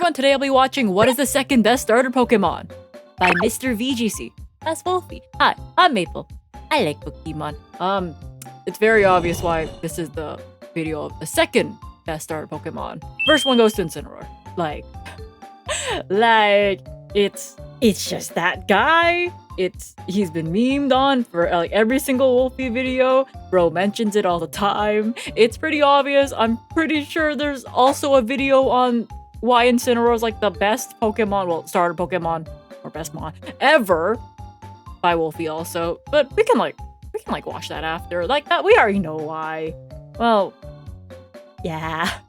everyone, today I'll be watching What is the Second Best Starter Pokemon by Mr. VGC. That's Wolfie. Hi, I'm Maple. I like Pokemon. It's very obvious why this is the video of the second best starter Pokemon. First one goes to Incineroar. Like, it's just that guy. He's been memed on for like every single Wolfie video. Bro mentions it all the time. It's pretty obvious. I'm pretty sure there's also a video on why Incineroar is like the best Pokemon, well, starter Pokemon or best mon ever by Wolfie also. But we can watch that after. Like that, we already know why. Well, yeah.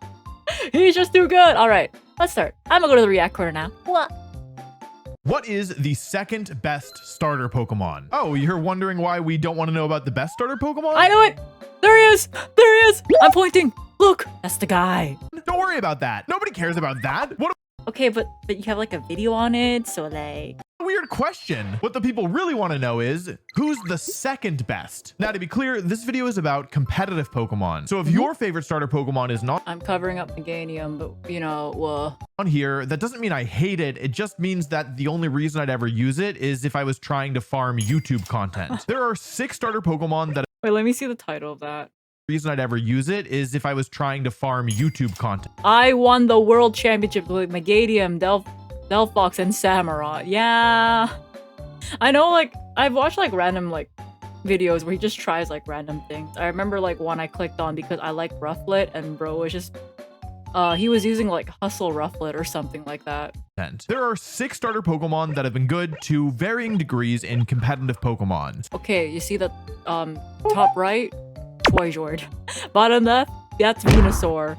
He's just too good. All right, let's start. I'm gonna go to the React corner now. What is the second best starter Pokemon? Oh, you're wondering why we don't want to know about the best starter Pokemon? I know it. There he is. There he is. I'm pointing. Look, that's the guy. Don't worry about that. Nobody cares about that. What Okay, but you have like a video on it, so like... a weird question. What the people really want to know is, who's the second best? Now, to be clear, this video is about competitive Pokemon. So if your favorite starter Pokemon is not I'm covering up Meganium, but you know, on here, that doesn't mean I hate it. It just means that the only reason I'd ever use it is if I was trying to farm YouTube content. There are 6 starter Pokemon that Wait, let me see the title of that. reason I'd ever use it is if I was trying to farm YouTube content. I won the world championship with Meganium, Delphox, and Samurott. Yeah. I know, like, I've watched like random like videos where he just tries like random things. I remember like one I clicked on because I like Rufflet, and bro was just he was using like Hustle Rufflet or something like that. There are 6 starter Pokemon that have been good to varying degrees in competitive Pokemon. Okay, you see the top right? Charizard. Bottom left, that's Venusaur.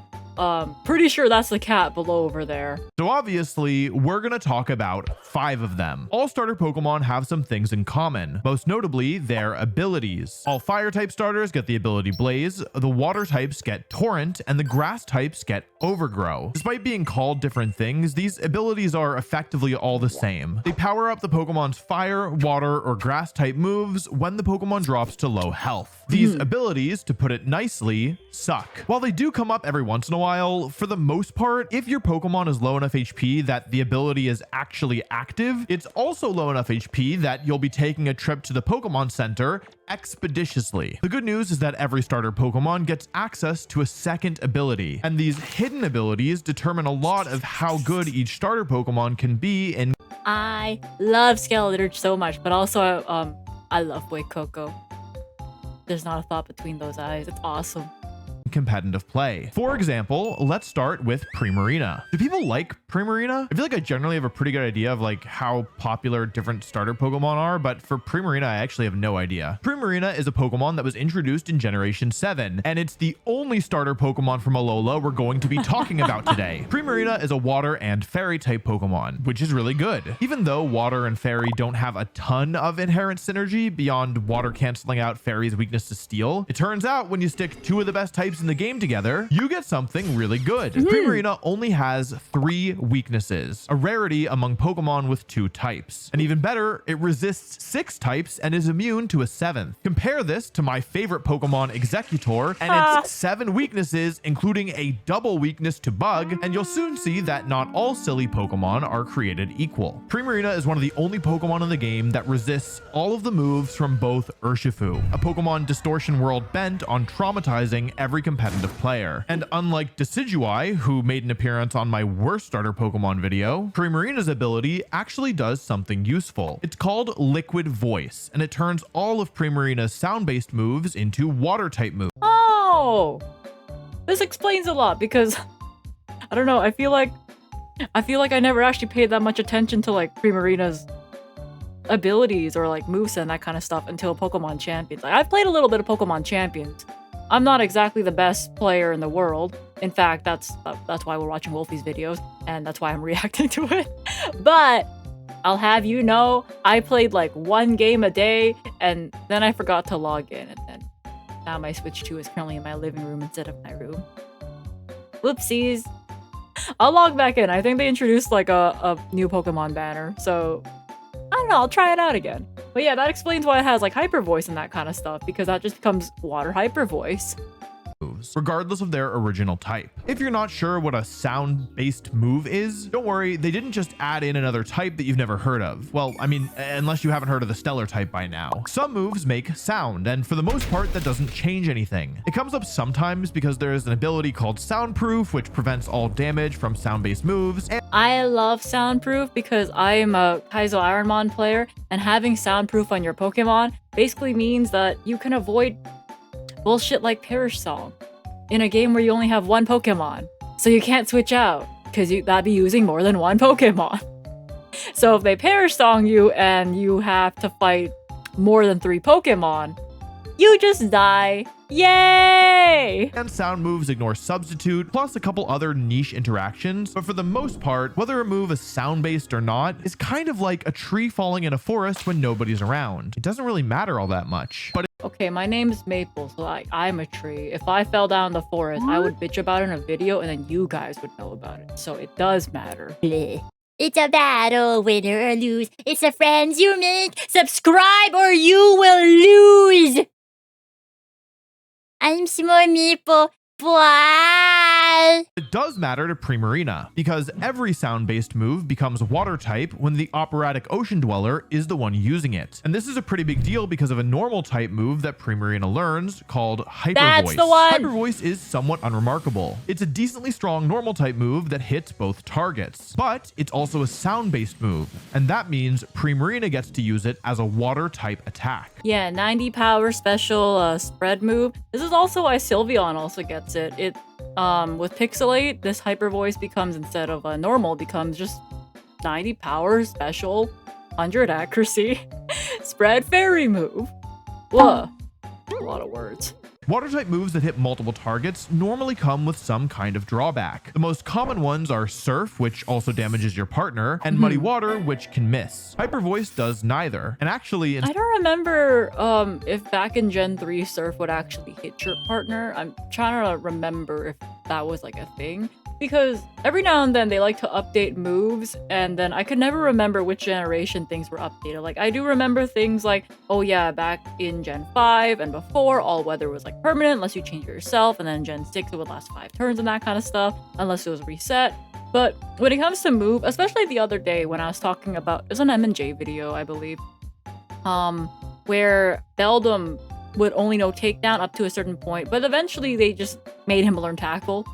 Pretty sure that's the cat below over there. So obviously, we're gonna talk about 5 of them. All starter Pokemon have some things in common, most notably their abilities. All fire type starters get the ability Blaze, the water types get Torrent, and the grass types get Overgrow. Despite being called different things, these abilities are effectively all the same. They power up the Pokemon's fire, water, or grass type moves when the Pokemon drops to low health. These abilities, to put it nicely, suck. While they do come up every once in a while, for the most part, if your Pokemon is low enough HP that the ability is actually active, it's also low enough HP that you'll be taking a trip to the Pokemon Center expeditiously. The good news is that every starter Pokemon gets access to a second ability, and these hidden abilities determine a lot of how good each starter Pokemon can be in I love Skeletor so much, but also I love Boy Coco. There's not a thought between those eyes. It's awesome. competitive play. For example, let's start with Primarina. Do people like Primarina? I feel like I generally have a pretty good idea of like how popular different starter Pokemon are, but for Primarina, I actually have no idea. Primarina is a Pokemon that was introduced in Generation 7, and it's the only starter Pokemon from Alola we're going to be talking about today. Primarina is a water and fairy type Pokemon, which is really good. Even though water and fairy don't have a ton of inherent synergy beyond water canceling out fairy's weakness to steel, it turns out when you stick 2 of the best types in the game together, you get something really good. Primarina only has 3 weaknesses, a rarity among Pokemon with 2 types. And even better, it resists 6 types and is immune to a 7th. Compare this to my favorite Pokemon, Executor, and its 7 weaknesses, including a double weakness to bug, and you'll soon see that not all silly Pokemon are created equal. Primarina is one of the only Pokemon in the game that resists all of the moves from both Urshifu, a Pokemon distortion world bent on traumatizing every competitive player. And unlike Decidueye, who made an appearance on my worst starter Pokemon video, Primarina's ability actually does something useful. It's called Liquid Voice, and it turns all of Primarina's sound-based moves into water-type moves. Oh, this explains a lot because I don't know. I feel like I never actually paid that much attention to like Primarina's abilities or like moveset and that kind of stuff until Pokemon Champions. Like I've played a little bit of Pokemon Champions. I'm not exactly the best player in the world. In fact, that's why we're watching Wolfie's videos, and that's why I'm reacting to it. But I'll have you know, I played like 1 game a day, and then I forgot to log in, and then now my Switch 2 is currently in my living room instead of my room. Whoopsies. I'll log back in. I think they introduced like a new Pokemon banner, so I don't know, I'll try it out again. But yeah, that explains why it has like Hyper Voice and that kind of stuff, because that just becomes Water Hyper Voice. moves, regardless of their original type. If you're not sure what a sound-based move is, don't worry, they didn't just add in another type that you've never heard of. Well, I mean, unless you haven't heard of the stellar type by now. Some moves make sound, and for the most part, that doesn't change anything. It comes up sometimes because there is an ability called Soundproof, which prevents all damage from sound-based moves. And I love Soundproof because I am a Kaizo Ironmon player, and having Soundproof on your Pokemon basically means that you can avoid bullshit like Perish Song in a game where you only have one Pokemon. So you can't switch out because that'd be using more than one Pokemon. So if they Perish Song you and you have to fight more than 3 Pokemon, you just die. Yay! And sound moves ignore substitute, plus a couple other niche interactions, but for the most part, whether a move is sound-based or not is kind of like a tree falling in a forest when nobody's around. It doesn't really matter all that much. But okay, my name's Maple, so I'm a tree. If I fell down the forest, I would bitch about it in a video, and then you guys would know about it. So it does matter. Bleh. It's a battle, win or lose. It's the friends you make. Subscribe or you will lose. I'm Small Meeple. Bye. it does matter to Primarina, because every sound-based move becomes water type when the operatic ocean dweller is the one using it. And this is a pretty big deal because of a normal type move that Primarina learns called Hyper That's Voice. the one! Hyper Voice is somewhat unremarkable. It's a decently strong normal type move that hits both targets, but it's also a sound-based move, and that means Primarina gets to use it as a water type attack. Yeah, 90 power special spread move. This is also why Sylveon also gets it. With Pixelate, this Hyper Voice becomes, instead of a normal, becomes just 90 power special, 100 accuracy, spread fairy move. Whoa, a lot of words. Water type moves that hit multiple targets normally come with some kind of drawback. The most common ones are Surf, which also damages your partner, and Muddy Water, which can miss. Hyper Voice does neither. And actually, I don't remember if back in Gen 3 Surf would actually hit your partner. I'm trying to remember if that was like a thing. Because every now and then they like to update moves, and then I could never remember which generation things were updated. Like, I do remember things like, oh yeah, back in Gen 5 and before, all weather was like permanent unless you change it yourself, and then Gen 6 it would last 5 turns and that kind of stuff, unless it was reset. But when it comes to move, especially the other day when I was talking about, it was an M&J video, I believe, where Beldum would only know takedown up to a certain point, but eventually they just made him learn tackle.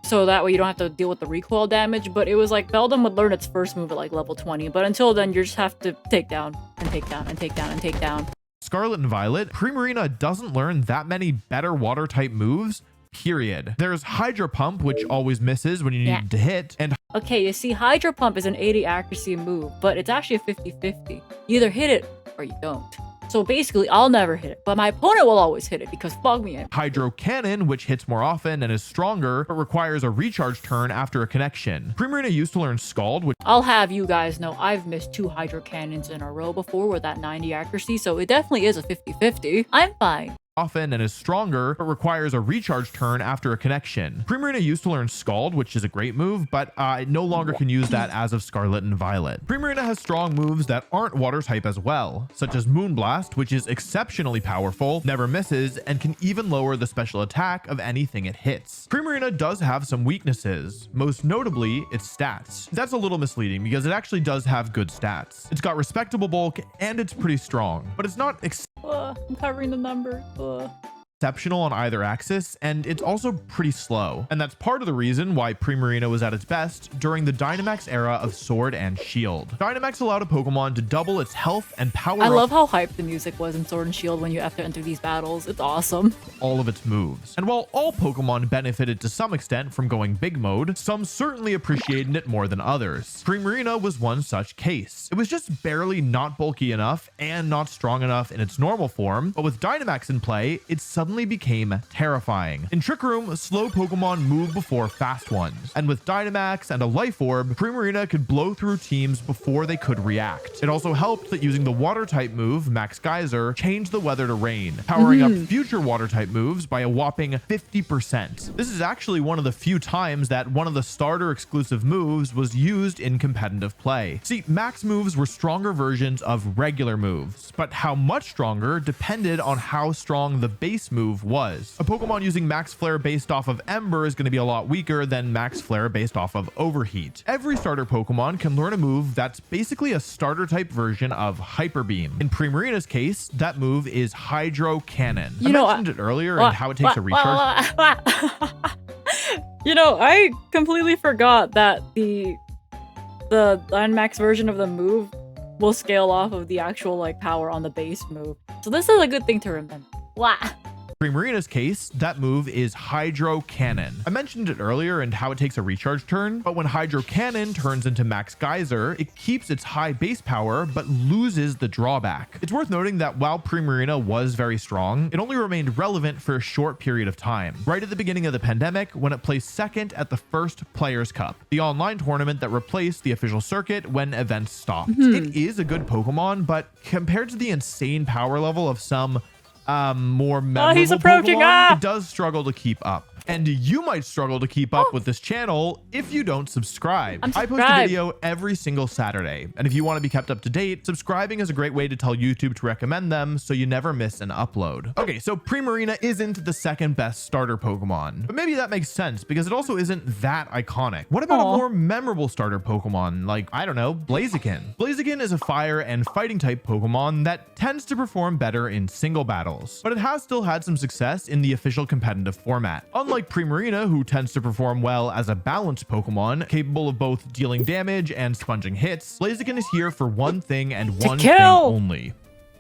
So that way you don't have to deal with the recoil damage, but it was like Beldum would learn its first move at like level 20, but until then you just have to take down and take down and take down and take down. Scarlet and Violet, Primarina doesn't learn that many better water type moves, period. There's Hydro Pump, which always misses when you need to hit, and okay, you see, Hydro Pump is an 80 accuracy move, but it's actually a 50-50. You either hit it or you don't. So basically, I'll never hit it, but my opponent will always hit it because fuck me. Hydro Cannon, which hits more often and is stronger, but requires a recharge turn after a connection. Primarina used to learn Scald, which I'll have you guys know I've missed 2 Hydro Cannons in a row before with that 90 accuracy, so it definitely is a 50-50. I'm fine. often and is stronger, but requires a recharge turn after a connection. Primarina used to learn Scald, which is a great move, but it no longer can use that as of Scarlet and Violet. Primarina has strong moves that aren't water type as well, such as Moonblast, which is exceptionally powerful, never misses, and can even lower the special attack of anything it hits. Primarina does have some weaknesses, most notably its stats. That's a little misleading because it actually does have good stats. It's got respectable bulk and it's pretty strong, but it's not I'm covering the number. exceptional on either axis, and it's also pretty slow. And that's part of the reason why Primarina was at its best during the Dynamax era of Sword and Shield. Dynamax allowed a Pokemon to double its health and power I up love how hyped the music was in Sword and Shield when you have to enter these battles. It's awesome. all of its moves. And while all Pokemon benefited to some extent from going big mode, some certainly appreciated it more than others. Primarina was one such case. It was just barely not bulky enough and not strong enough in its normal form, but with Dynamax in play, it suddenly became terrifying. In Trick Room, slow Pokemon move before fast ones, and with Dynamax and a Life Orb, Primarina could blow through teams before they could react. It also helped that using the water type move, Max Geyser, changed the weather to rain, powering up future water type moves by a whopping 50%. This is actually one of the few times that one of the starter exclusive moves was used in competitive play. See, max moves were stronger versions of regular moves, but how much stronger depended on how strong the base move move was. A Pokemon using Max Flare based off of Ember is going to be a lot weaker than Max Flare based off of Overheat. Every starter Pokemon can learn a move that's basically a starter type version of Hyper Beam. In Primarina's case, that move is Hydro Cannon. I mentioned it earlier and how it takes a recharge. You know, I completely forgot that the Dynamax version of the move will scale off of the actual like power on the base move. So this is a good thing to remember. Wow. Primarina's case, that move is Hydro Cannon. I mentioned it earlier and how it takes a recharge turn, but when Hydro Cannon turns into Max Geyser, it keeps its high base power, but loses the drawback. It's worth noting that while Primarina was very strong, it only remained relevant for a short period of time. Right at the beginning of the pandemic, when it placed second at the first Players' Cup, the online tournament that replaced the official circuit when events stopped. It is a good Pokemon, but compared to the insane power level of some more memorable he's approaching. Pokemon, it does struggle to keep up. And you might struggle to keep up with this channel if you don't subscribe. I post a video every single Saturday. And if you want to be kept up to date, subscribing is a great way to tell YouTube to recommend them so you never miss an upload. Okay, so Primarina isn't the second best starter Pokemon. But maybe that makes sense because it also isn't that iconic. What about a more memorable starter Pokemon like, I don't know, Blaziken? Blaziken is a fire and fighting type Pokemon that tends to perform better in single battles, but it has still had some success in the official competitive format. Unlike Primarina, who tends to perform well as a balanced Pokemon, capable of both dealing damage and sponging hits, Blaziken is here for one thing and one thing only: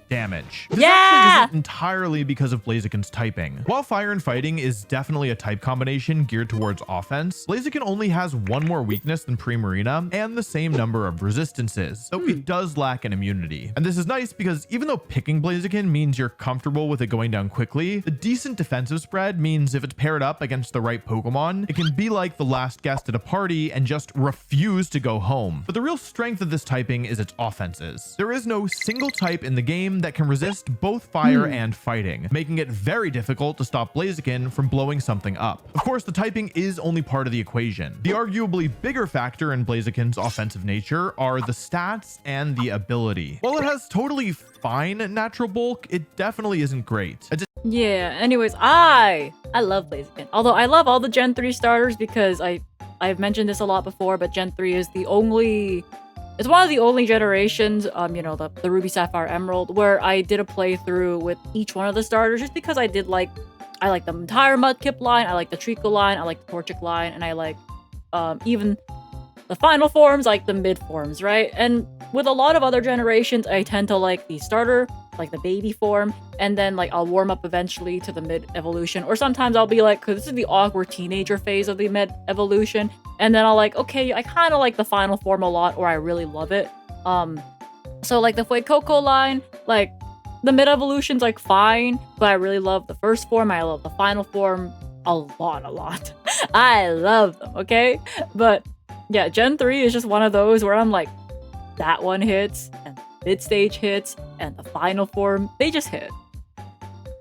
damage. This actually isn't entirely because of Blaziken's typing. While fire and fighting is definitely a type combination geared towards offense, Blaziken only has one more weakness than Primarina and the same number of resistances, so it does lack an immunity. And this is nice because even though picking Blaziken means you're comfortable with it going down quickly, the decent defensive spread means if it's paired up against the right Pokemon, it can be like the last guest at a party and just refuse to go home. But the real strength of this typing is its offenses. There is no single type in the game that can resist both fire and fighting, making it very difficult to stop Blaziken from blowing something up. Of course, the typing is only part of the equation. The arguably bigger factor in Blaziken's offensive nature are the stats and the ability. While it has totally fine natural bulk, it definitely isn't great. Yeah, anyways, I love Blaziken. Although I love all the Gen 3 starters because I've mentioned this a lot before, but Gen 3 is it's one of the only generations, you know, the Ruby, Sapphire, Emerald, where I did a playthrough with each one of the starters just because I like the entire Mudkip line, I like the Treecko line, I like the Torchic line, and I like even the final forms, like the mid forms, right? And with a lot of other generations, I tend to like the starter, like the baby form, and then like I'll warm up eventually to the mid evolution, or sometimes I'll be like, because this is the awkward teenager phase of the mid evolution, and then I'll like, okay, I kind of like the final form a lot, or I really love it. So like the Fuecoco line, like the mid evolution's like fine, but I really love the first form. I love the final form a lot. I love them, okay? But yeah, Gen 3 is just one of those where I'm like, that one hits, and mid stage hits, and the final form, they just hit.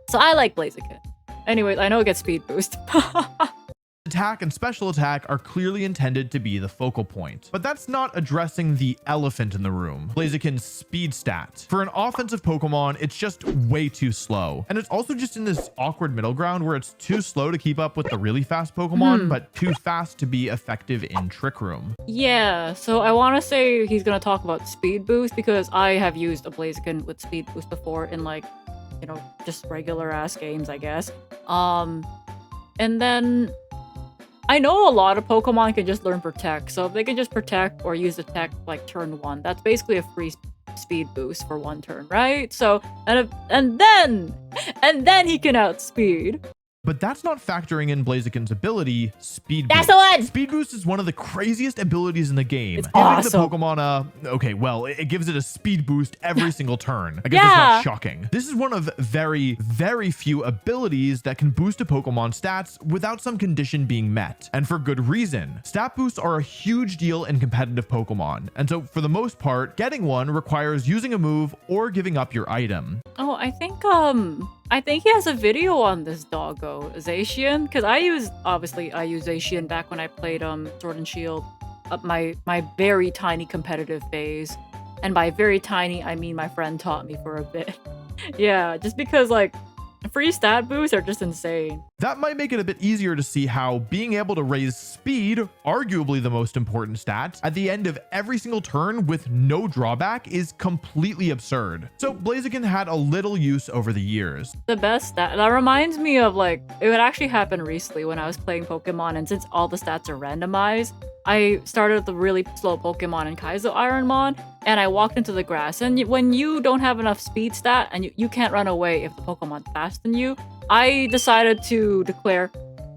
So I like Blaziken. Anyways, I know it gets speed boost. Attack and special attack are clearly intended to be the focal point, but that's not addressing the elephant in the room: Blaziken's speed stat. For an offensive Pokemon, it's just way too slow, and it's also just in this awkward middle ground where it's too slow to keep up with the really fast Pokemon, but too fast to be effective in Trick Room. Yeah, so I want to say he's gonna talk about speed boost because I have used a Blaziken with speed boost before in like, you know, just regular ass games, I guess. And then I know a lot of Pokemon can just learn Protect, so if they can just Protect or use Attack like turn 1, that's basically a free speed boost for 1 turn, right? So and then he can outspeed. But that's not factoring in Blaziken's ability, Speed Boost. That's the one! Speed Boost is one of the craziest abilities in the game. It's giving awesome. the Pokemon okay, well, it gives it a speed boost every single turn. I guess it's not shocking. This is one of very, very few abilities that can boost a Pokemon's stats without some condition being met. And for good reason. Stat boosts are a huge deal in competitive Pokemon. And so for the most part, getting one requires using a move or giving up your item. Oh, I think he has a video on this doggo, Zacian, because I used Zacian back when I played Sword and Shield, my very tiny competitive phase, and by very tiny I mean my friend taught me for a bit. Yeah, just because like Free stat boosts are just insane. That might make it a bit easier to see how being able to raise speed, arguably the most important stat, at the end of every single turn with no drawback is completely absurd. So Blaziken had a little use over the years. The best stat, that reminds me of like, it would actually happen recently when I was playing Pokemon, and since all the stats are randomized, I started with the really slow Pokemon in Kaizo Ironmon, and I walked into the grass. And when you don't have enough speed stat and you can't run away if the Pokemon's faster than you, I decided to declare,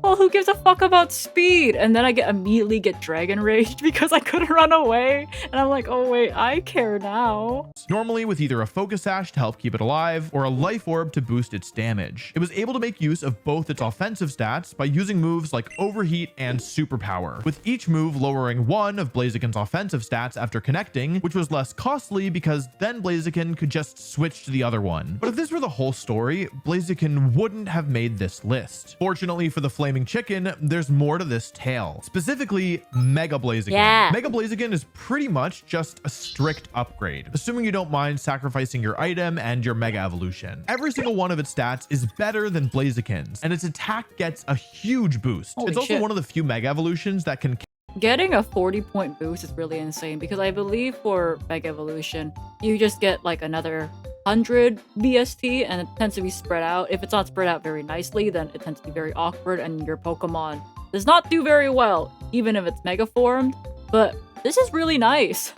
well, who gives a fuck about speed? And then I immediately get Dragon Raged because I couldn't run away. And I'm like, oh wait, I care now. Normally with either a Focus Sash to help keep it alive or a Life Orb to boost its damage. It was able to make use of both its offensive stats by using moves like Overheat and Superpower, with each move lowering one of Blaziken's offensive stats after connecting, which was less costly because then Blaziken could just switch to the other one. But if this were the whole story, Blaziken wouldn't have made this list. Fortunately for the Flaming Chicken, there's more to this tale, specifically Mega Blaziken. Yeah. Mega Blaziken is pretty much just a strict upgrade, assuming you don't mind sacrificing your item and your Mega Evolution. Every single one of its stats is better than Blaziken's, and its attack gets a huge boost. Holy it's also shit. one of the few Mega Evolutions that can Getting a 40-point boost is really insane because I believe for Mega Evolution, you just get like another 100 BST and it tends to be spread out. If it's not spread out very nicely, then it tends to be very awkward and your Pokemon does not do very well, even if it's Mega formed. But this is really nice.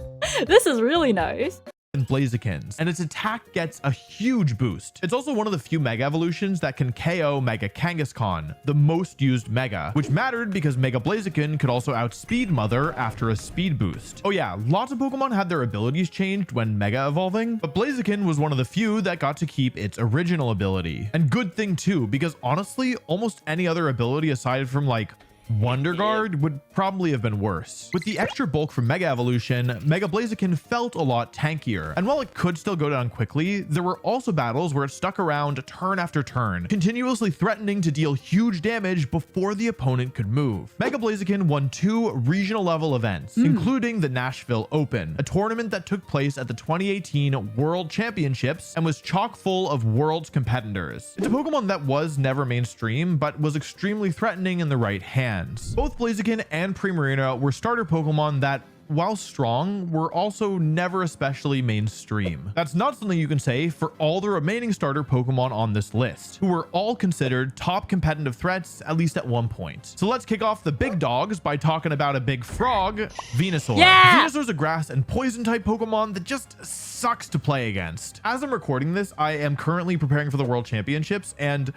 This is really nice. Blaziken's, and its attack gets a huge boost. It's also one of the few Mega Evolutions that can KO Mega Kangaskhan, the most used Mega, which mattered because Mega Blaziken could also outspeed Mother after a speed boost. Oh yeah, lots of Pokemon had their abilities changed when Mega evolving, but Blaziken was one of the few that got to keep its original ability. And good thing too, because honestly, almost any other ability aside from like Wonder Guard would probably have been worse. With the extra bulk from Mega Evolution, Mega Blaziken felt a lot tankier, and while it could still go down quickly, there were also battles where it stuck around turn after turn, continuously threatening to deal huge damage before the opponent could move. Mega Blaziken won 2 regional level events, including the Nashville Open, a tournament that took place at the 2018 World Championships and was chock full of world's competitors. It's a Pokemon that was never mainstream, but was extremely threatening in the right hands. Both Blaziken and Primarina were starter Pokemon that, while strong, were also never especially mainstream. That's not something you can say for all the remaining starter Pokemon on this list, who were all considered top competitive threats at least at one point. So let's kick off the big dogs by talking about a big frog, Venusaur. Yeah! Venusaur's a grass and poison type Pokemon that just sucks to play against. As I'm recording this, I am currently preparing for the World Championships, and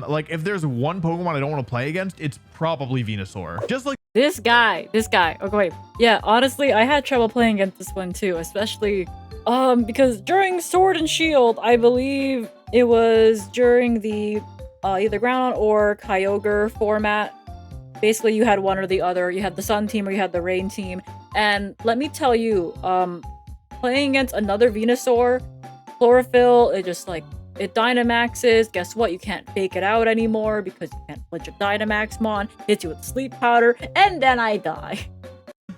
like if there's one Pokemon I don't want to play against, it's probably Venusaur. Just like This guy. Okay, wait. Yeah, honestly, I had trouble playing against this one too, especially because during Sword and Shield, I believe it was during the either Ground or Kyogre format. Basically, you had one or the other. You had the Sun team or you had the Rain team. And let me tell you, playing against another Venusaur, Chlorophyll, it just like it Dynamaxes. Guess what? You can't fake it out anymore because you can't flinch a Dynamaxmon. Hits you with Sleep Powder, and then I die.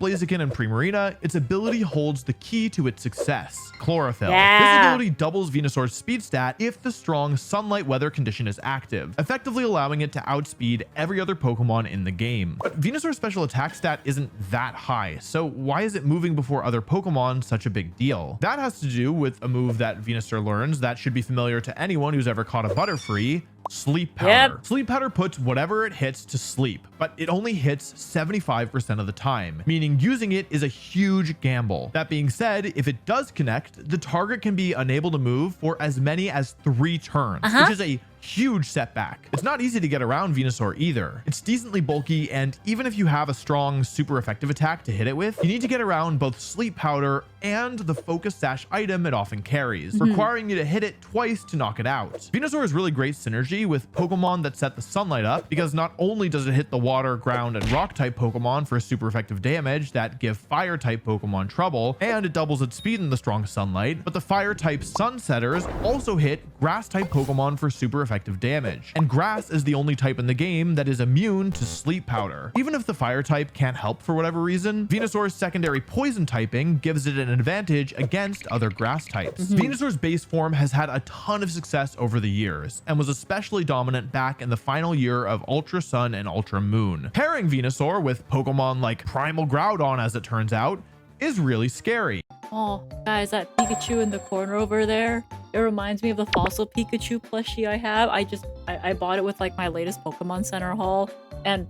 Blaziken and Primarina, its ability holds the key to its success, Chlorophyll. Yeah. This ability doubles Venusaur's speed stat if the strong sunlight weather condition is active, effectively allowing it to outspeed every other Pokemon in the game. But Venusaur's special attack stat isn't that high, so why is it moving before other Pokemon such a big deal? That has to do with a move that Venusaur learns that should be familiar to anyone who's ever caught a Butterfree, Sleep Powder. Yep. Sleep Powder puts whatever it hits to sleep, but it only hits 75% of the time, meaning using it is a huge gamble. That being said, if it does connect, the target can be unable to move for as many as 3 turns, which is a huge setback. It's not easy to get around Venusaur either. It's decently bulky, and even if you have a strong, super effective attack to hit it with, you need to get around both Sleep Powder and the Focus Sash item it often carries, requiring you to hit it twice to knock it out. Venusaur is really great synergy with Pokemon that set the sunlight up, because not only does it hit the water, ground, and rock type Pokemon for super effective damage that give fire type Pokemon trouble, and it doubles its speed in the strong sunlight, but the fire type Sunsetters also hit grass type Pokemon for super effective damage. And grass is the only type in the game that is immune to sleep powder. Even if the fire type can't help for whatever reason, Venusaur's secondary poison typing gives it an advantage against other grass types. Venusaur's base form has had a ton of success over the years and was especially dominant back in the final year of Ultra Sun and Ultra Moon. Pairing Venusaur with Pokemon like Primal Groudon, as it turns out, is really scary. Oh, guys, that Pikachu in the corner over there, it reminds me of the fossil Pikachu plushie I have. I bought it with like my latest Pokemon Center haul, and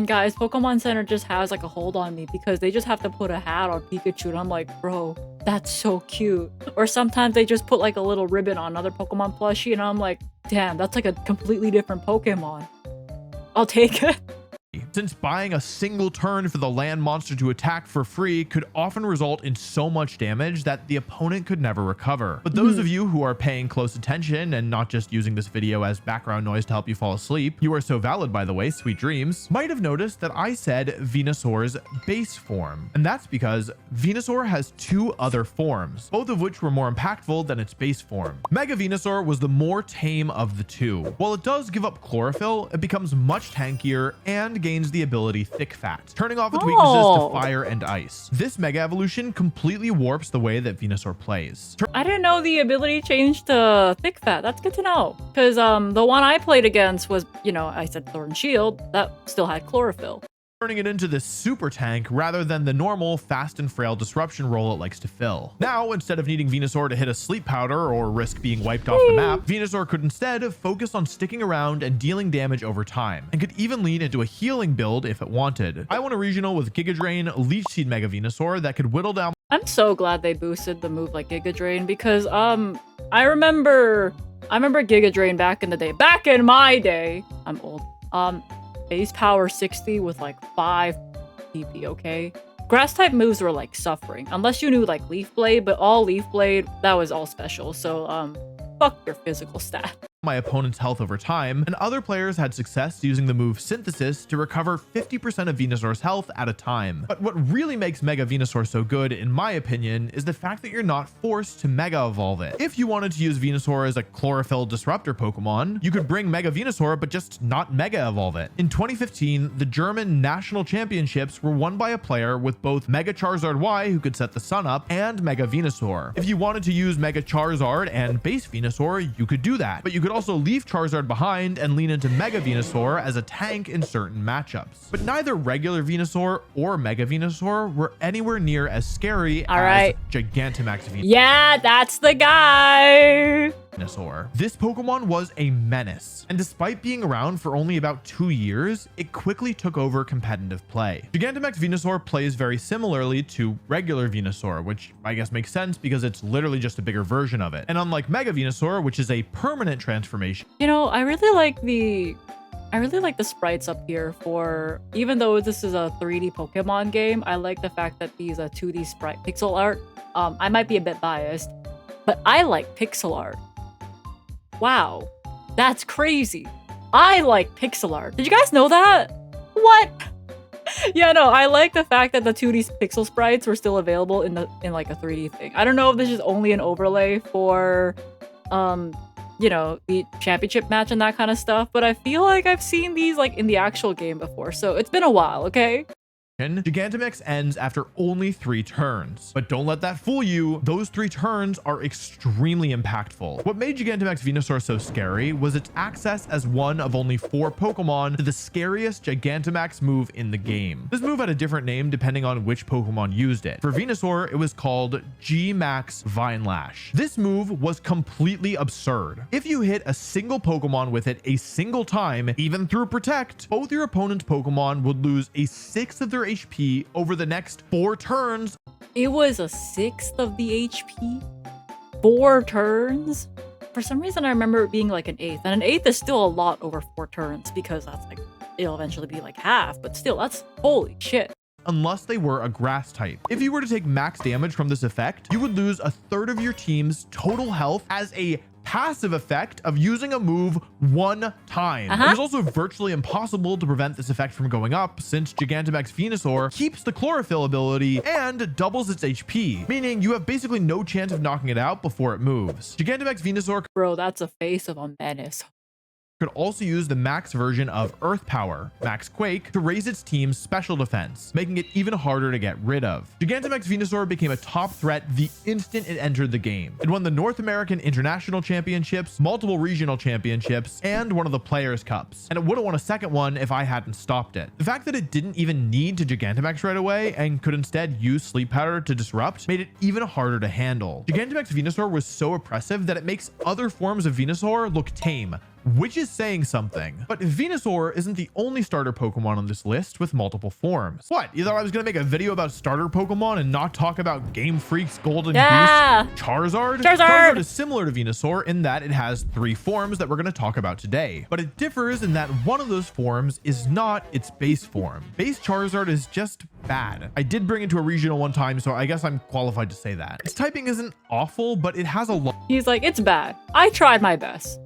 guys, Pokemon Center just has like a hold on me because they just have to put a hat on Pikachu, and I'm like, bro, that's so cute. Or sometimes they just put like a little ribbon on another Pokemon plushie, and I'm like, damn, that's like a completely different Pokemon. I'll take it. Since buying a single turn for the land monster to attack for free could often result in so much damage that the opponent could never recover. But those of you who are paying close attention and not just using this video as background noise to help you fall asleep, you are so valid, by the way, sweet dreams, might have noticed that I said Venusaur's base form. And that's because Venusaur has two other forms, both of which were more impactful than its base form. Mega Venusaur was the more tame of the two. While it does give up chlorophyll, it becomes much tankier and gains the ability Thick Fat, turning off its weaknesses to fire and ice. This mega evolution completely warps the way that Venusaur plays. I didn't know the ability changed to Thick Fat. That's good to know. Because the one I played against was, you know, I said Thorn Shield. That still had chlorophyll. Turning it into this super tank rather than the normal fast and frail disruption role it likes to fill. Now, instead of needing Venusaur to hit a sleep powder or risk being wiped off the map, Venusaur could instead focus on sticking around and dealing damage over time, and could even lean into a healing build if it wanted. I want a regional with Giga Drain, Leech Seed Mega Venusaur that could whittle down. I'm so glad they boosted the move like Giga Drain because I remember Giga Drain back in the day. Back in my day, I'm old. Base power 60 with like 5 PP, okay? Grass type moves were like suffering, unless you knew like Leaf Blade, but all Leaf Blade, that was all special. So fuck your physical stat. My opponent's health over time, and other players had success using the move Synthesis to recover 50% of Venusaur's health at a time. But what really makes Mega Venusaur so good, in my opinion, is the fact that you're not forced to Mega Evolve it. If you wanted to use Venusaur as a Chlorophyll Disruptor Pokemon, you could bring Mega Venusaur but just not Mega Evolve it. In 2015, the German National Championships were won by a player with both Mega Charizard Y, who could set the sun up, and Mega Venusaur. If you wanted to use Mega Charizard and Base Venusaur, you could do that, but you could also leave Charizard behind and lean into Mega Venusaur as a tank in certain matchups. But neither regular Venusaur or Mega Venusaur were anywhere near as scary as Gigantamax Venusaur. Yeah, that's the guy. This Pokemon was a menace, and despite being around for only about 2 years, it quickly took over competitive play. Gigantamax Venusaur plays very similarly to regular Venusaur, which I guess makes sense because it's literally just a bigger version of it. And unlike Mega Venusaur, which is a permanent transformation. You know, I really like the sprites up here for, even though this is a 3D Pokemon game, I like the fact that these 2D sprite pixel art. I might be a bit biased, but I like pixel art. Wow, that's crazy. I like pixel art. Did you guys know that? What? Yeah, no, I like the fact that the 2D pixel sprites were still available in like a 3D thing. I don't know if this is only an overlay for you know, the championship match and that kind of stuff, but I feel like I've seen these like in the actual game before, so it's been a while, okay? Gigantamax ends after only 3 turns. But don't let that fool you. Those 3 turns are extremely impactful. What made Gigantamax Venusaur so scary was its access as one of only 4 Pokemon to the scariest Gigantamax move in the game. This move had a different name depending on which Pokemon used it. For Venusaur, it was called G-Max Vine Lash. This move was completely absurd. If you hit a single Pokemon with it a single time, even through Protect, both your opponent's Pokemon would lose a 1/6 of their HP over the next 4 turns. It was a 1/6 of the HP? 4 turns? For some reason, I remember it being like an 1/8. And an 1/8 is still a lot over 4 turns because that's like, it'll eventually be like half, but still, that's holy shit. Unless they were a grass type. If you were to take max damage from this effect, you would lose 1/3 of your team's total health as a passive effect of using a move one time. It is also virtually impossible to prevent this effect from going up since Gigantamax Venusaur keeps the chlorophyll ability and doubles its HP, meaning you have basically no chance of knocking it out before it moves. Gigantamax Venusaur Bro, that's a face of a menace. could also use the max version of Earth Power, Max Quake, to raise its team's special defense, making it even harder to get rid of. Gigantamax Venusaur became a top threat the instant it entered the game. It won the North American International Championships, multiple regional championships, and one of the Players' Cups. And it would have won a second one if I hadn't stopped it. The fact that it didn't even need to Gigantamax right away and could instead use Sleep Powder to disrupt made it even harder to handle. Gigantamax Venusaur was so oppressive that it makes other forms of Venusaur look tame, which is saying something. But Venusaur isn't the only starter Pokemon on this list with multiple forms. What? You thought I was gonna make a video about starter Pokemon and not talk about Game Freak's Golden Goose Charizard? Charizard is similar to Venusaur in that it has 3 forms that we're gonna talk about today. But it differs in that one of those forms is not its base form. Base Charizard is just bad. I did bring it to a regional one time, so I guess I'm qualified to say that. Its typing isn't awful, but it has a lot. He's like, it's bad. I tried my best.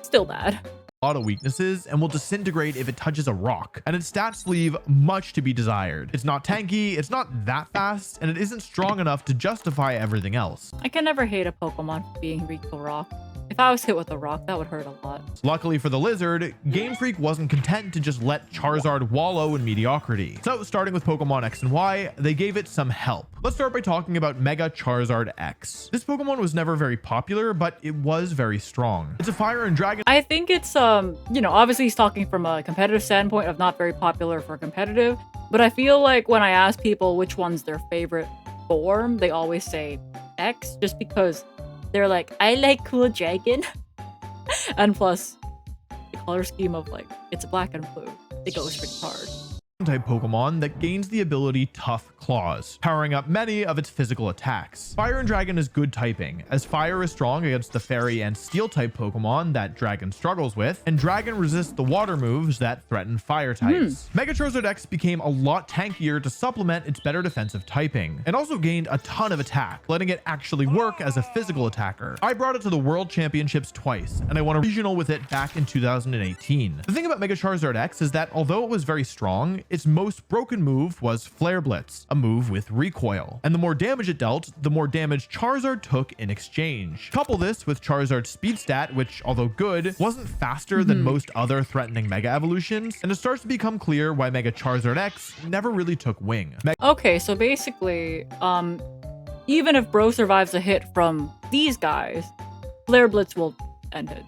Still bad. Lot of weaknesses and will disintegrate if it touches a rock, and its stats leave much to be desired. It's not tanky, it's not that fast, and it isn't strong enough to justify everything else. I can never hate a Pokemon for being weak to rock. If I was hit with a rock, that would hurt a lot. Luckily for the lizard, Game Freak wasn't content to just let Charizard wallow in mediocrity. So starting with Pokemon X and Y, they gave it some help. Let's start by talking about Mega Charizard X. This Pokemon was never very popular, but it was very strong. It's a fire and dragon. I think it's, you know, obviously he's talking from a competitive standpoint of not very popular for competitive, but I feel like when I ask people which one's their favorite form, they always say X, just because they're like, I like cool dragon. And plus, the color scheme of like, it's black and blue. It goes pretty hard. Type Pokemon that gains the ability Tough Claws, powering up many of its physical attacks. Fire and Dragon is good typing, as Fire is strong against the Fairy and Steel type Pokemon that Dragon struggles with, and Dragon resists the water moves that threaten Fire types. Mega Charizard X became a lot tankier to supplement its better defensive typing, and also gained a ton of attack, letting it actually work as a physical attacker. I brought it to the World Championships twice, and I won a regional with it back in 2018. The thing about Mega Charizard X is that although it was very strong, its most broken move was Flare Blitz, a move with recoil. And the more damage it dealt, the more damage Charizard took in exchange. Couple this with Charizard's speed stat, which, although good, wasn't faster than most other threatening Mega Evolutions, and it starts to become clear why Mega Charizard X never really took wing. Okay, so basically, even if Bro survives a hit from these guys, Flare Blitz will end it.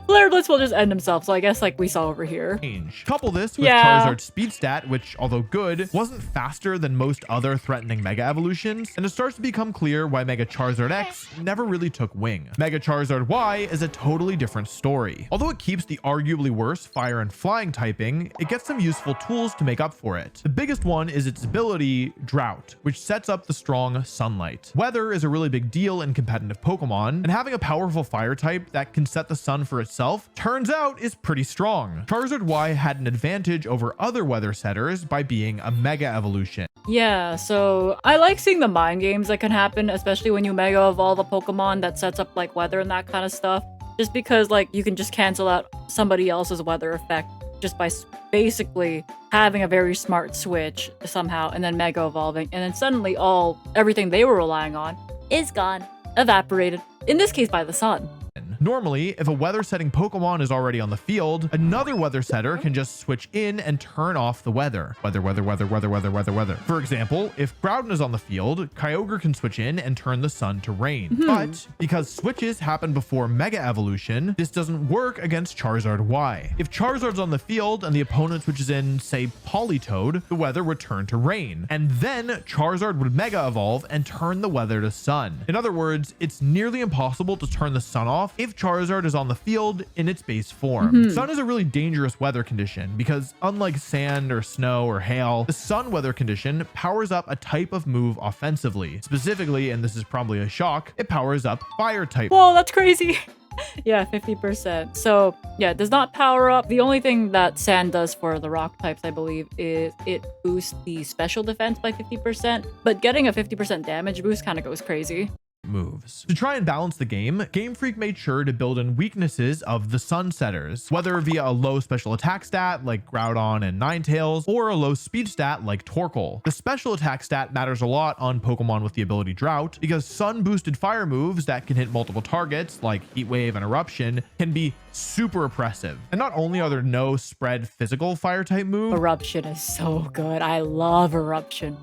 Flare Blitz will just end himself, so I guess like we saw over here. Couple this with Charizard's speed stat, which, although good, wasn't faster than most other threatening Mega Evolutions, and it starts to become clear why Mega Charizard X never really took wing. Mega Charizard Y is a totally different story. Although it keeps the arguably worse Fire and Flying typing, it gets some useful tools to make up for it. The biggest one is its ability, Drought, which sets up the strong Sunlight. Weather is a really big deal in competitive Pokemon, and having a powerful Fire type that can set the sun for itself turns out is pretty strong. Charizard Y had an advantage over other weather setters by being a Mega Evolution. Yeah, so I like seeing the mind games that can happen, especially when you Mega Evolve a Pokemon that sets up like weather and that kind of stuff. Just because like you can just cancel out somebody else's weather effect just by basically having a very smart switch somehow and then Mega Evolving, and then suddenly everything they were relying on is gone, evaporated, in this case by the sun. Normally, if a weather setting Pokemon is already on the field, another weather setter can just switch in and turn off the weather. Weather. For example, if Groudon is on the field, Kyogre can switch in and turn the sun to rain. But because switches happen before Mega Evolution, this doesn't work against Charizard Y. If Charizard's on the field and the opponent switches in, say, Politoed, the weather would turn to rain. And then Charizard would Mega Evolve and turn the weather to sun. In other words, it's nearly impossible to turn the sun off if Charizard is on the field in its base form. Sun is a really dangerous weather condition because unlike sand or snow or hail, the sun weather condition powers up a type of move offensively. Specifically, and this is probably a shock, it powers up fire type. Whoa, that's crazy. Yeah, 50%. So yeah, it does not power up. The only thing that sand does for the rock types, I believe, is it boosts the special defense by 50%, but getting a 50% damage boost kind of goes crazy. moves. To try and balance the game, Game Freak made sure to build in weaknesses of the Sunsetters, whether via a low special attack stat like Groudon and Ninetales, or a low speed stat like Torkoal. The special attack stat matters a lot on Pokemon with the ability Drought, because sun boosted fire moves that can hit multiple targets like Heat Wave and Eruption can be super oppressive. And not only are there no spread physical fire type moves, Eruption is so good. I love Eruption.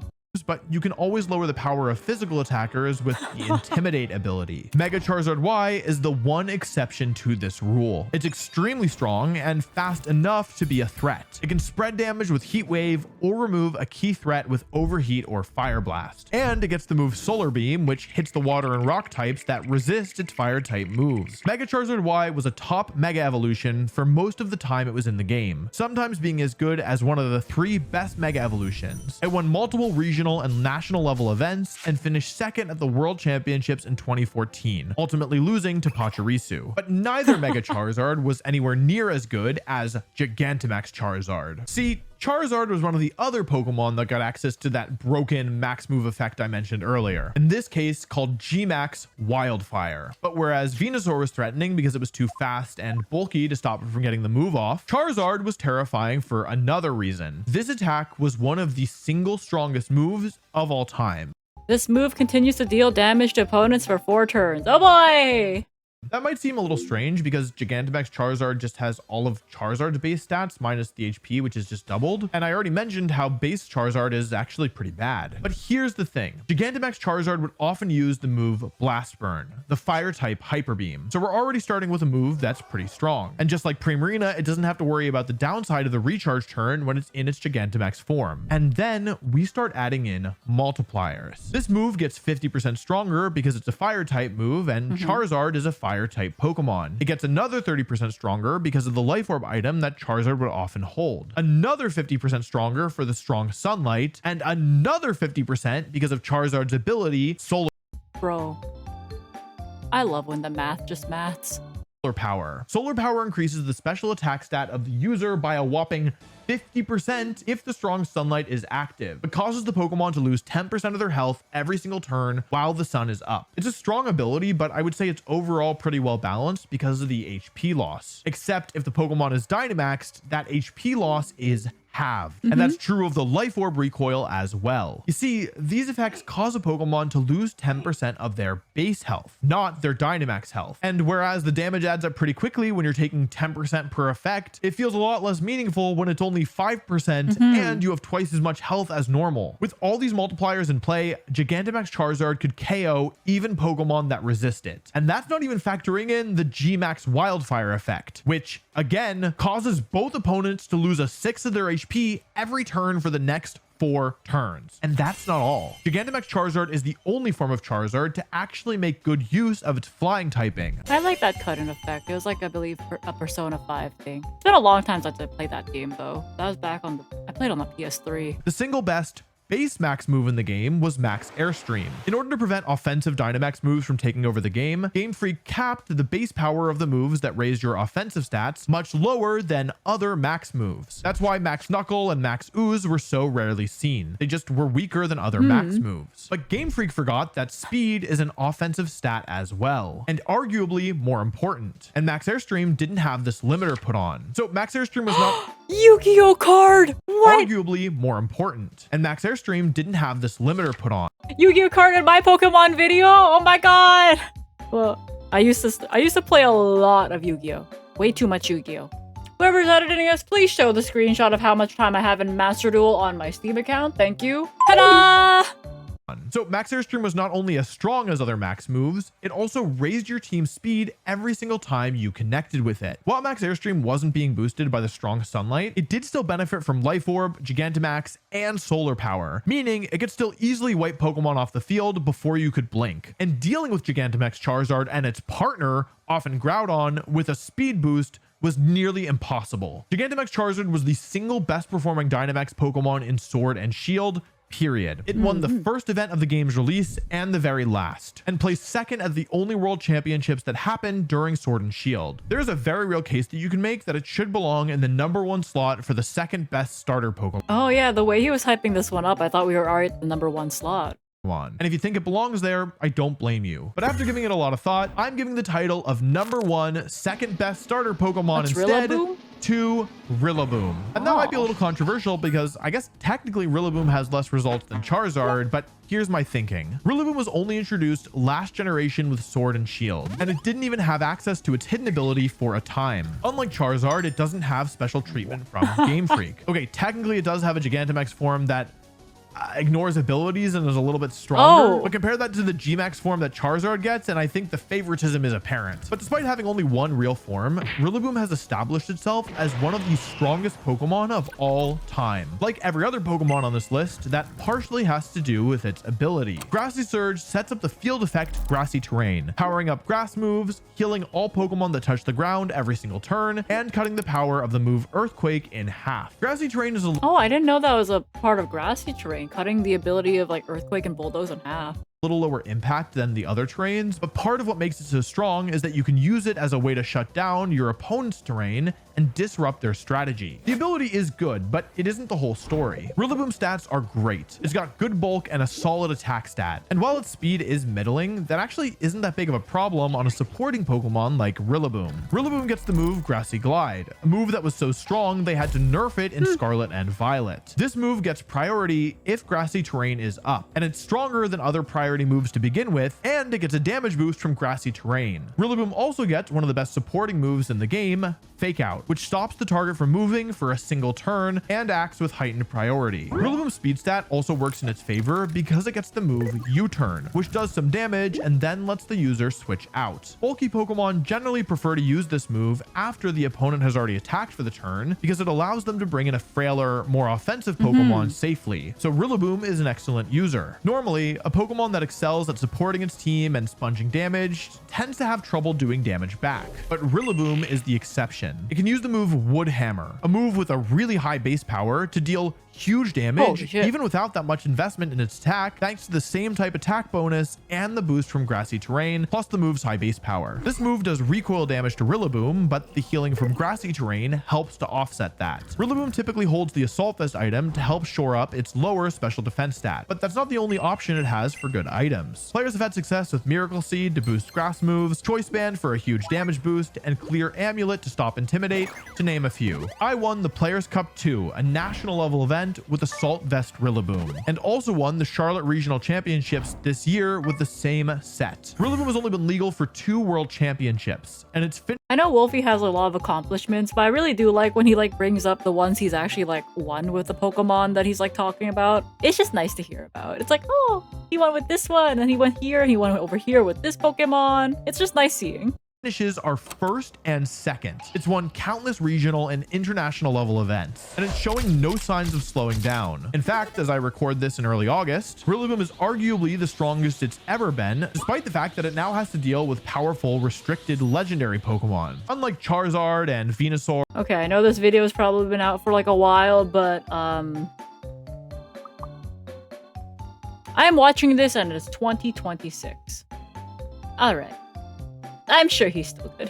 but you can always lower the power of physical attackers with the Intimidate ability. Mega Charizard Y is the one exception to this rule. It's extremely strong and fast enough to be a threat. It can spread damage with Heat Wave or remove a key threat with Overheat or Fire Blast. And it gets the move Solar Beam, which hits the water and rock types that resist its fire type moves. Mega Charizard Y was a top Mega Evolution for most of the time it was in the game, sometimes being as good as one of the 3 best Mega Evolutions. It won multiple regional and national level events and finished second at the World Championships in 2014, ultimately losing to Pachirisu. But neither Mega Charizard was anywhere near as good as Gigantamax Charizard. See, Charizard was one of the other Pokemon that got access to that broken max move effect I mentioned earlier, in this case called G-Max Wildfire. But whereas Venusaur was threatening because it was too fast and bulky to stop it from getting the move off, Charizard was terrifying for another reason. This attack was one of the single strongest moves of all time. This move continues to deal damage to opponents for 4 turns. Oh boy! That might seem a little strange because Gigantamax Charizard just has all of Charizard's base stats minus the HP, which is just doubled. And I already mentioned how base Charizard is actually pretty bad. But here's the thing. Gigantamax Charizard would often use the move Blast Burn, the fire type Hyper Beam. So we're already starting with a move that's pretty strong. And just like Primarina, it doesn't have to worry about the downside of the recharge turn when it's in its Gigantamax form. And then we start adding in multipliers. This move gets 50% stronger because it's a fire type move and Charizard is a fire type Pokemon. It gets another 30% stronger because of the Life Orb item that Charizard would often hold. Another 50% stronger for the strong Sunlight, and another 50% because of Charizard's ability Solar Bro, I love when the math just maths. Power. Solar Power increases the special attack stat of the user by a whopping 50% if the strong Sunlight is active, but causes the Pokemon to lose 10% of their health every single turn while the sun is up. It's a strong ability, but I would say it's overall pretty well balanced because of the HP loss. Except if the Pokemon is Dynamaxed, that HP loss is halved. And that's true of the Life Orb recoil as well. You see, these effects cause a Pokemon to lose 10% of their base health, not their Dynamax health. And whereas the damage adds up pretty quickly when you're taking 10% per effect, it feels a lot less meaningful when it's only 5% and you have twice as much health as normal. With all these multipliers in play, Gigantamax Charizard could KO even Pokemon that resist it. And that's not even factoring in the G-Max Wildfire effect, which again causes both opponents to lose a 6 of their HP every turn for the next 4 turns. And that's not all. Gigantamax Charizard is the only form of Charizard to actually make good use of its flying typing. I like that cut-in effect. It was like, I believe, a Persona 5 thing. It's been a long time since I played that game, though. That was back on I played on the PS3. The single best base max move in the game was Max Airstream. In order to prevent offensive Dynamax moves from taking over the game, Game Freak capped the base power of the moves that raised your offensive stats much lower than other max moves. That's why Max Knuckle and Max Ooze were so rarely seen. They just were weaker than other max moves. But Game Freak forgot that speed is an offensive stat as well, and arguably more important. And Max Airstream didn't have this limiter put on. So Max Airstream was not Yu-Gi-Oh card! What? arguably more important. And Max Airstream didn't have this limiter put on. Yu-Gi-Oh card in my Pokemon video? Oh my god! Well, I used to play a lot of Yu-Gi-Oh. Way too much Yu-Gi-Oh. Whoever's editing us, please show the screenshot of how much time I have in Master Duel on my Steam account. Thank you. Ta-da! So Max Airstream was not only as strong as other max moves, it also raised your team's speed every single time you connected with it. While Max Airstream wasn't being boosted by the strong Sunlight, it did still benefit from Life Orb, Gigantamax, and Solar Power, meaning it could still easily wipe Pokemon off the field before you could blink. And dealing with Gigantamax Charizard and its partner, often Groudon, with a speed boost was nearly impossible. Gigantamax Charizard was the single best performing Dynamax Pokemon in Sword and Shield, period. It won the first event of the game's release and the very last, and placed second at the only world championships that happened during Sword and Shield. There's a very real case that you can make that it should belong in the #1 slot for the second best starter Pokemon. Oh yeah, the way he was hyping this one up, I thought we were already at the #1 slot. And if you think it belongs there, I don't blame you. But after giving it a lot of thought, I'm giving the title of #1 second best starter Pokemon instead Rillaboom? to Rillaboom. And that might be a little controversial because I guess technically Rillaboom has less results than Charizard, but here's my thinking. Rillaboom was only introduced last generation with Sword and Shield, and it didn't even have access to its hidden ability for a time. Unlike Charizard, it doesn't have special treatment from Game Freak. Okay, technically it does have a Gigantamax form that ignores abilities and is a little bit stronger, but compare that to the G-Max form that Charizard gets, and I think the favoritism is apparent. But despite having only one real form, Rillaboom has established itself as one of the strongest Pokemon of all time. Like every other Pokemon on this list, that partially has to do with its ability. Grassy Surge sets up the field effect Grassy Terrain, powering up grass moves, healing all Pokemon that touch the ground every single turn, and cutting the power of the move Earthquake in half. Grassy Terrain is a I didn't know that was a part of Grassy Terrain, cutting the ability of like Earthquake and Bulldoze in half. Little lower impact than the other terrains, but part of what makes it so strong is that you can use it as a way to shut down your opponent's terrain and disrupt their strategy. The ability is good, but it isn't the whole story. Rillaboom stats are great. It's got good bulk and a solid attack stat. And while its speed is middling, that actually isn't that big of a problem on a supporting Pokemon like Rillaboom. Rillaboom gets the move Grassy Glide, a move that was so strong they had to nerf it in Scarlet and Violet. This move gets priority if Grassy Terrain is up, and it's stronger than other priority moves to begin with, and it gets a damage boost from Grassy Terrain. Rillaboom also gets one of the best supporting moves in the game, Fake Out, which stops the target from moving for a single turn and acts with heightened priority. Rillaboom's speed stat also works in its favor because it gets the move U-Turn, which does some damage and then lets the user switch out. Bulky Pokemon generally prefer to use this move after the opponent has already attacked for the turn because it allows them to bring in a frailer, more offensive Pokemon safely. So Rillaboom is an excellent user. Normally, a Pokemon that excels at supporting its team and sponging damage tends to have trouble doing damage back, but Rillaboom is the exception. It can use the move Wood Hammer, a move with a really high base power to deal huge damage even without that much investment in its attack, thanks to the same type attack bonus and the boost from Grassy Terrain plus the move's high base power. This move does recoil damage to Rillaboom, but the healing from Grassy Terrain helps to offset that. Rillaboom typically holds the Assault Vest item to help shore up its lower special defense stat, but that's not the only option it has for good items. Players have had success with Miracle Seed to boost grass moves, Choice Band for a huge damage boost, and Clear Amulet to stop Intimidate, to name a few. I won the Players Cup 2, a national level event with Assault Vest Rillaboom, and also won the Charlotte Regional Championships this year with the same set. Rillaboom has only been legal for 2 World Championships, and it's I know Wolfie has a lot of accomplishments, but I really do like when he like brings up the ones he's actually like won with the Pokemon that he's like talking about. It's just nice to hear about. It's like, oh, he won with this one, and he went here, and he went over here with this Pokemon. It's just nice seeing. Finishes are first and second. It's won countless regional and international level events, and it's showing no signs of slowing down. In fact, as I record this in early August, Rillaboom is arguably the strongest it's ever been, despite the fact that it now has to deal with powerful, restricted legendary Pokemon, unlike Charizard and Venusaur. Okay, I know this video has probably been out for like a while, but I'm watching this and it's 2026. All right. I'm sure he's still good.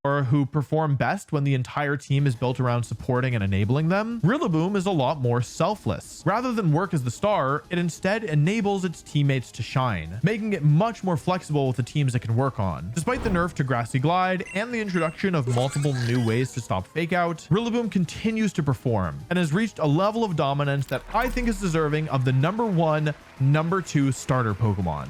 Or who perform best when the entire team is built around supporting and enabling them. Rillaboom is a lot more selfless. Rather than work as the star, it instead enables its teammates to shine, making it much more flexible with the teams it can work on. Despite the nerf to Grassy Glide and the introduction of multiple new ways to stop Fake Out, Rillaboom continues to perform and has reached a level of dominance that I think is deserving of the #1, #2 starter Pokemon.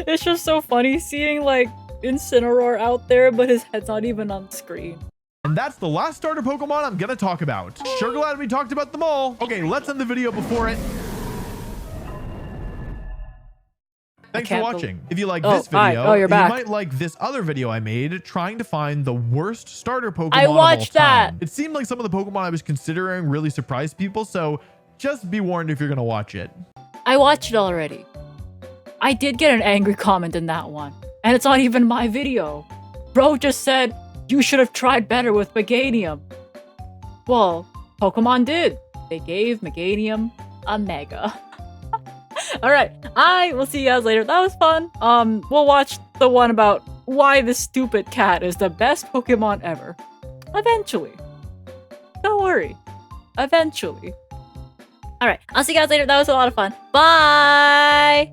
It's just so funny seeing like Incineroar out there, but his head's not even on screen. And that's the last starter Pokemon I'm gonna talk about. Sure glad we talked about them all. Okay, let's end the video before it. Thanks for watching. If you like this video, you're back. You might like this other video I made trying to find the worst starter Pokemon I watched of all that. time. It seemed like some of the Pokemon I was considering really surprised people, so just be warned if you're gonna watch it. I watched it already. I did get an angry comment in that one. And it's not even my video. Bro just said, you should have tried better with Meganium. Well, Pokemon did. They gave Meganium a Mega. Alright, I will see you guys later. That was fun. We'll watch the one about why this stupid cat is the best Pokemon ever. Eventually. Don't worry. Eventually. All right, I'll see you guys later. That was a lot of fun. Bye!